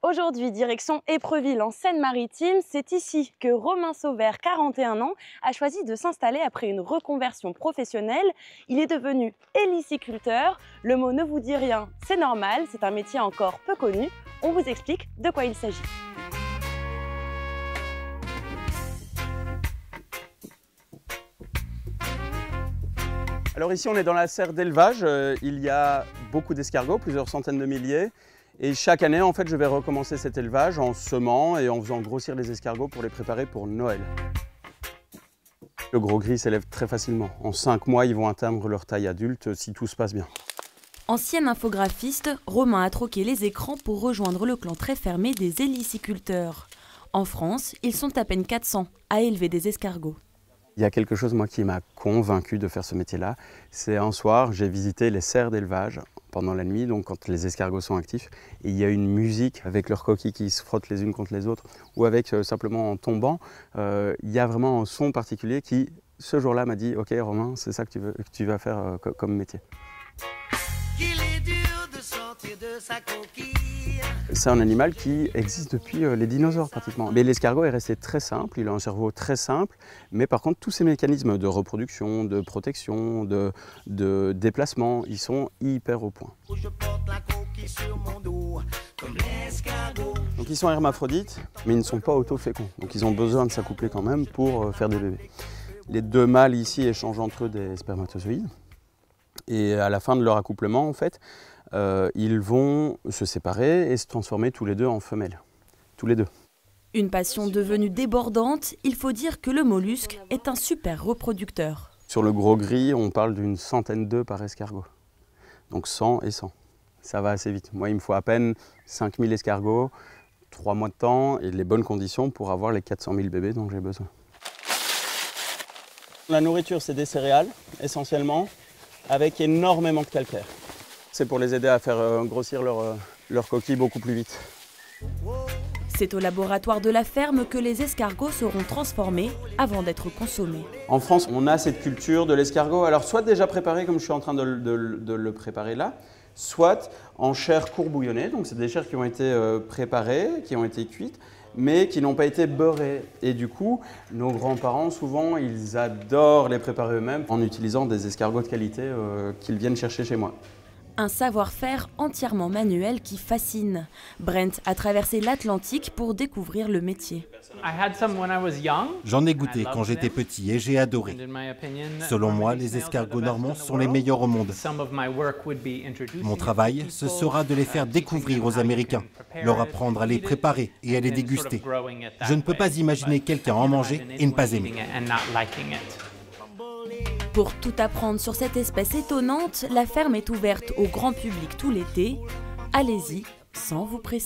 Aujourd'hui, direction Épreville en Seine-Maritime. C'est ici que Romain Sauvert, 41 ans, a choisi de s'installer après une reconversion professionnelle. Il est devenu héliciculteur. Le mot ne vous dit rien, c'est normal, c'est un métier encore peu connu. On vous explique de quoi il s'agit. Alors ici on est dans la serre d'élevage, il y a beaucoup d'escargots, plusieurs centaines de milliers. Et chaque année en fait je vais recommencer cet élevage en semant et en faisant grossir les escargots pour les préparer pour Noël. Le gros gris s'élève très facilement. En 5 mois ils vont atteindre leur taille adulte si tout se passe bien. Ancien infographiste, Romain a troqué les écrans pour rejoindre le clan très fermé des héliciculteurs. En France, ils sont à peine 400 à élever des escargots. Il y a quelque chose moi qui m'a convaincu de faire ce métier-là. C'est un soir, j'ai visité les serres d'élevage pendant la nuit, donc quand les escargots sont actifs. Et il y a une musique avec leurs coquilles qui se frottent les unes contre les autres ou avec simplement en tombant. Il y a vraiment un son particulier qui, ce jour-là, m'a dit « Ok Romain, c'est ça que tu vas faire comme métier ». C'est un animal qui existe depuis les dinosaures pratiquement. Mais l'escargot est resté très simple, il a un cerveau très simple, mais par contre tous ces mécanismes de reproduction, de protection, de déplacement, ils sont hyper au point. Donc ils sont hermaphrodites, mais ils ne sont pas autoféconds. Donc ils ont besoin de s'accoupler quand même pour faire des bébés. Les deux mâles ici échangent entre eux des spermatozoïdes. Et à la fin de leur accouplement, en fait, ils vont se séparer et se transformer tous les deux en femelles. Tous les deux. Une passion devenue débordante, il faut dire que le mollusque est un super reproducteur. Sur le gros gris, on parle d'une centaine d'œufs par escargot. Donc 100 et 100. Ça va assez vite. Moi, il me faut à peine 5000 escargots, 3 mois de temps et les bonnes conditions pour avoir les 400 000 bébés dont j'ai besoin. La nourriture, c'est des céréales, essentiellement, avec énormément de calcaire. C'est pour les aider à faire grossir leur coquille beaucoup plus vite. C'est au laboratoire de la ferme que les escargots seront transformés avant d'être consommés. En France, on a cette culture de l'escargot, alors soit déjà préparé comme je suis en train de le préparer là, soit en chair courbouillonnée, donc c'est des chairs qui ont été préparées, qui ont été cuites, mais qui n'ont pas été beurrées. Et du coup, nos grands-parents, souvent, ils adorent les préparer eux-mêmes en utilisant des escargots de qualité qu'ils viennent chercher chez moi. Un savoir-faire entièrement manuel qui fascine. Brent a traversé l'Atlantique pour découvrir le métier. J'en ai goûté quand j'étais petit et j'ai adoré. Selon moi, les escargots normands sont les meilleurs au monde. Mon travail, ce sera de les faire découvrir aux Américains, leur apprendre à les préparer et à les déguster. Je ne peux pas imaginer quelqu'un en manger et ne pas aimer. Pour tout apprendre sur cette espèce étonnante, la ferme est ouverte au grand public tout l'été. Allez-y, sans vous presser.